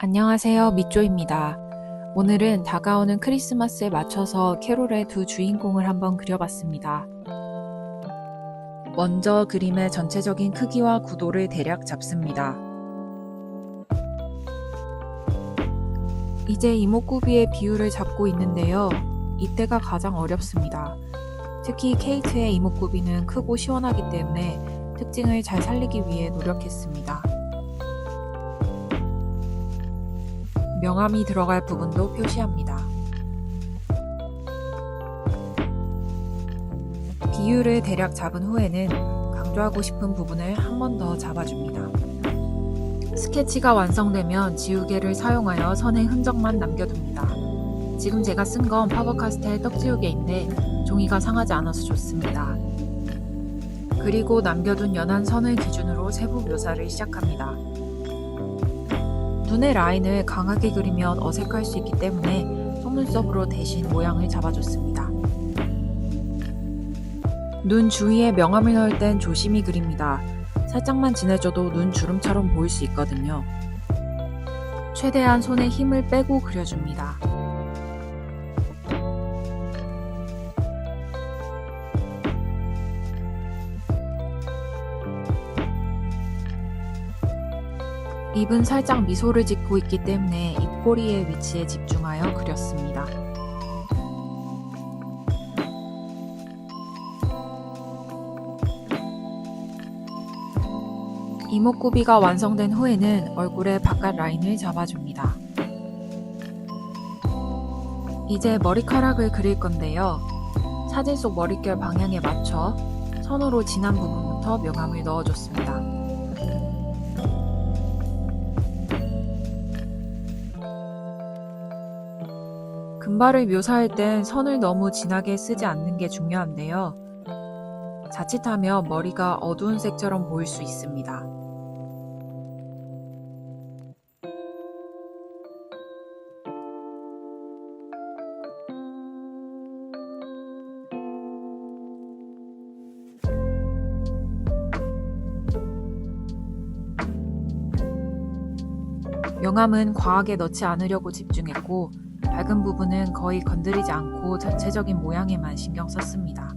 안녕하세요, 미조입니다. 오늘은 다가오는 크리스마스에 맞춰서 캐롤의 두 주인공을 한번 그려봤습니다. 먼저 그림의 전체적인 크기와 구도를 대략 잡습니다. 이제 이목구비의 비율을 잡고 있는데요. 이때가 가장 어렵습니다. 특히 케이트의 이목구비는 크고 시원하기 때문에 특징을 잘 살리기 위해 노력했습니다. 명암이 들어갈 부분도 표시합니다. 비율을 대략 잡은 후에는 강조하고 싶은 부분을 한 번 더 잡아줍니다. 스케치가 완성되면 지우개를 사용하여 선의 흔적만 남겨둡니다. 지금 제가 쓴 건 파버카스텔 떡지우개인데 종이가 상하지 않아서 좋습니다. 그리고 남겨둔 연한 선을 기준으로 세부 묘사를 시작합니다. 눈의 라인을 강하게 그리면 어색할 수 있기 때문에 속눈썹으로 대신 모양을 잡아줬습니다. 눈 주위에 명암을 넣을 땐 조심히 그립니다. 살짝만 진해져도 눈 주름처럼 보일 수 있거든요. 최대한 손에 힘을 빼고 그려줍니다. 입은 살짝 미소를 짓고 있기 때문에 입꼬리의 위치에 집중하여 그렸습니다. 이목구비가 완성된 후에는 얼굴의 바깥 라인을 잡아줍니다. 이제 머리카락을 그릴 건데요. 사진 속 머릿결 방향에 맞춰 선으로 진한 부분부터 명암을 넣어줬습니다. 금발을 묘사할 땐 선을 너무 진하게 쓰지 않는 게 중요한데요. 자칫하면 머리가 어두운 색처럼 보일 수 있습니다. 명암은 과하게 넣지 않으려고 집중했고 밝은 부분은 거의 건드리지 않고 전체적인 모양에만 신경 썼습니다.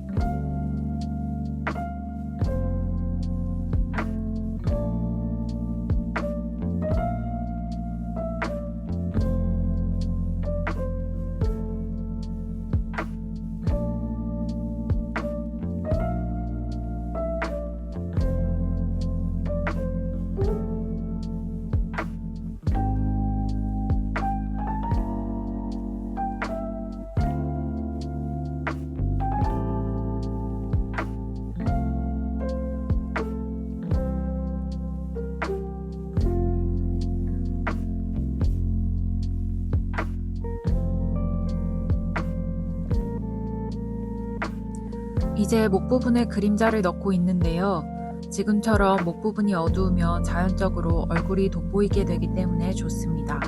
이제 목 부분에 그림자를 넣고 있는데요. 지금처럼 목 부분이 어두우면 자연적으로 얼굴이 돋보이게 되기 때문에 좋습니다.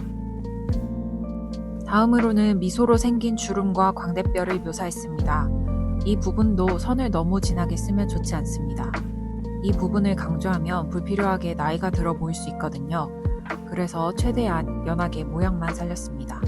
다음으로는 미소로 생긴 주름과 광대뼈를 묘사했습니다. 이 부분도 선을 너무 진하게 쓰면 좋지 않습니다. 이 부분을 강조하면 불필요하게 나이가 들어 보일 수 있거든요. 그래서 최대한 연하게 모양만 살렸습니다.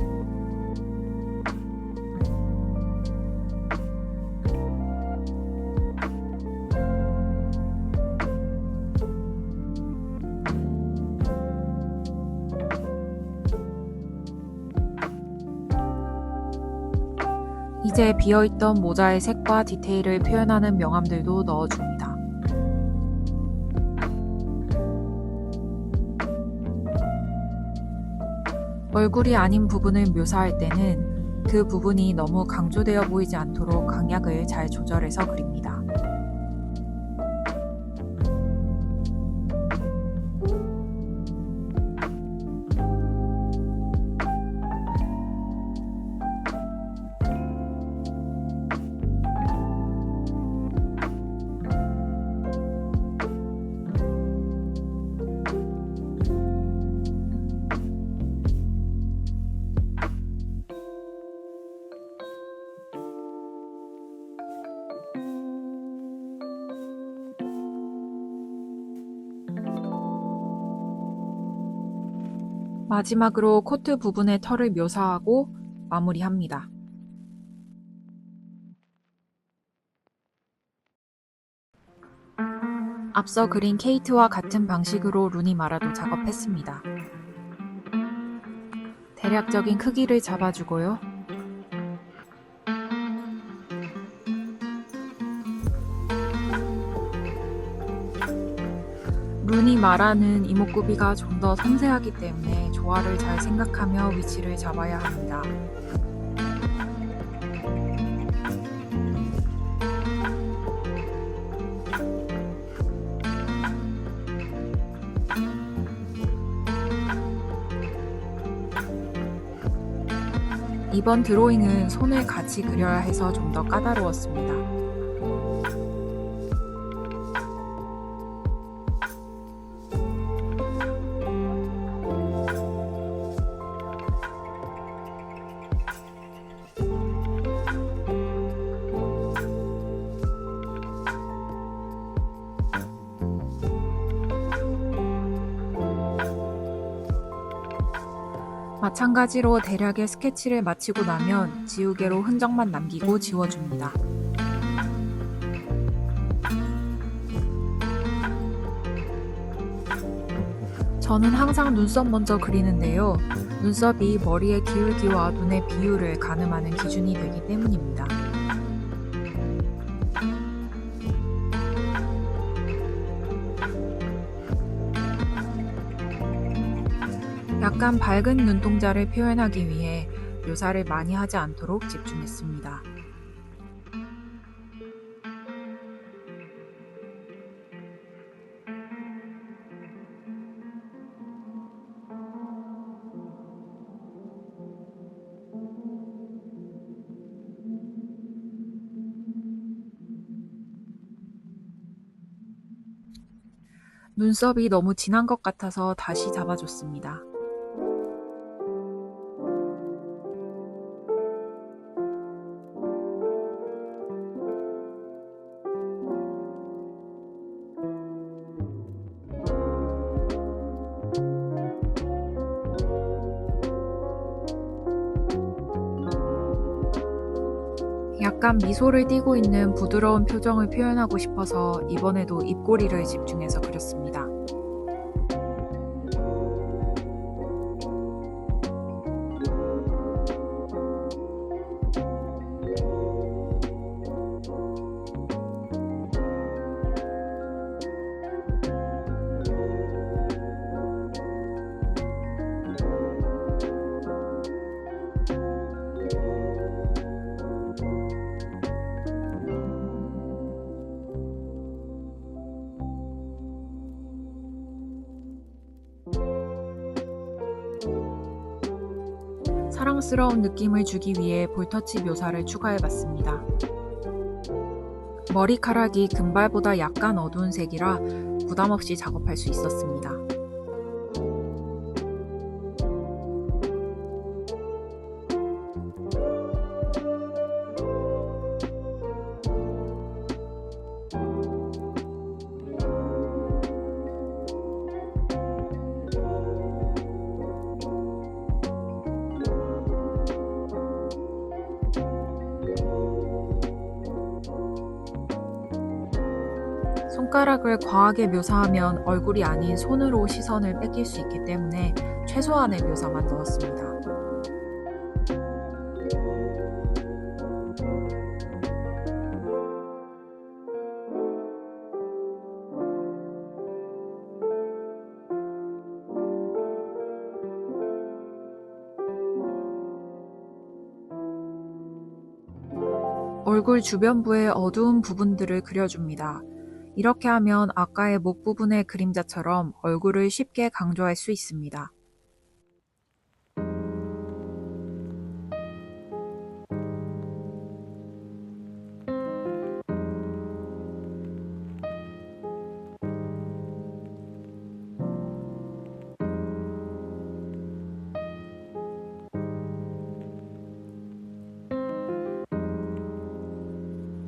이제 비어있던 모자의 색과 디테일을 표현하는 명암들도 넣어줍니다. 얼굴이 아닌 부분을 묘사할 때는 그 부분이 너무 강조되어 보이지 않도록 강약을 잘 조절해서 그립니다. 마지막으로 코트 부분의 털을 묘사하고 마무리합니다. 앞서 그린 케이트와 같은 방식으로 루니 마라도 작업했습니다. 대략적인 크기를 잡아주고요. 루니 마라는 이목구비가 좀 더 섬세하기 때문에 조화를 잘 생각하며 위치를 잡아야 합니다. 이번 드로잉은 손을 같이 그려야 해서 좀 더 까다로웠습니다. 마찬가지로 대략의 스케치를 마치고 나면 지우개로 흔적만 남기고 지워줍니다. 저는 항상 눈썹 먼저 그리는데요. 눈썹이 머리의 기울기와 눈의 비율을 가늠하는 기준이 되기 때문입니다. 약간 밝은 눈동자를 표현하기 위해 묘사를 많이 하지 않도록 집중했습니다. 눈썹이 너무 진한 것 같아서 다시 잡아줬습니다. 약간 미소를 띠고 있는 부드러운 표정을 표현하고 싶어서 이번에도 입꼬리를 집중해서 그렸습니다. 사랑스러운 느낌을 주기 위해 볼터치 묘사를 추가해봤습니다. 머리카락이 금발보다 약간 어두운 색이라 부담없이 작업할 수 있었습니다. 손가락을 과하게 묘사하면 얼굴이 아닌 손으로 시선을 뺏길 수 있기 때문에 최소한의 묘사만 넣었습니다. 얼굴 주변부의 어두운 부분들을 그려줍니다. 이렇게 하면 아까의 목 부분의 그림자처럼 얼굴을 쉽게 강조할 수 있습니다.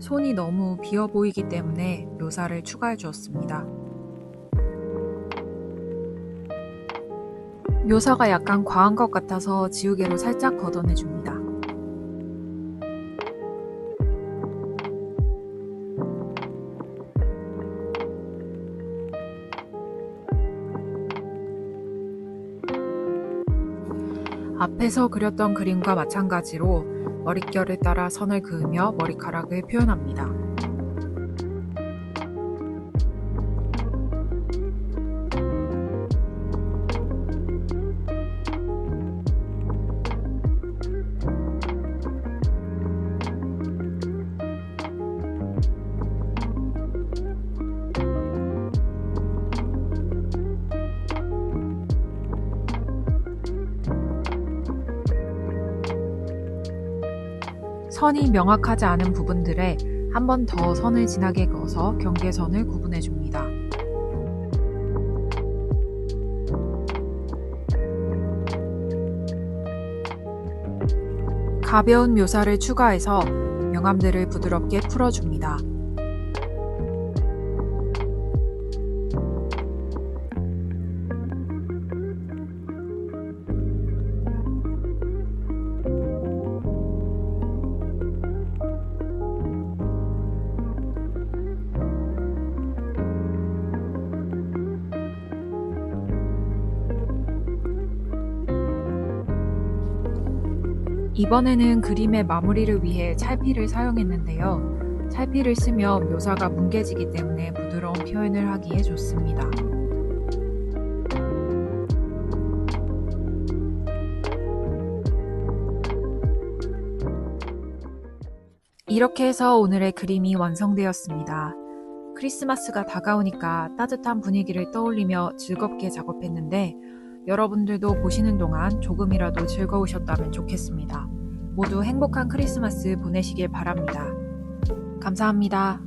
손이 너무 비어 보이기 때문에 묘사를 추가해 주었습니다. 묘사가 약간 과한 것 같아서 지우개로 살짝 걷어내줍니다. 앞에서 그렸던 그림과 마찬가지로 머릿결을 따라 선을 그으며 머리카락을 표현합니다. 선이 명확하지 않은 부분들에 한 번 더 선을 진하게 그어서 경계선을 구분해줍니다. 가벼운 묘사를 추가해서 명암들을 부드럽게 풀어줍니다. 이번에는 그림의 마무리를 위해 찰피를 사용했는데요. 찰피를 쓰면 묘사가 뭉개지기 때문에 부드러운 표현을 하기에 좋습니다. 이렇게 해서 오늘의 그림이 완성되었습니다. 크리스마스가 다가오니까 따뜻한 분위기를 떠올리며 즐겁게 작업했는데 여러분들도 보시는 동안 조금이라도 즐거우셨다면 좋겠습니다. 모두 행복한 크리스마스 보내시길 바랍니다. 감사합니다.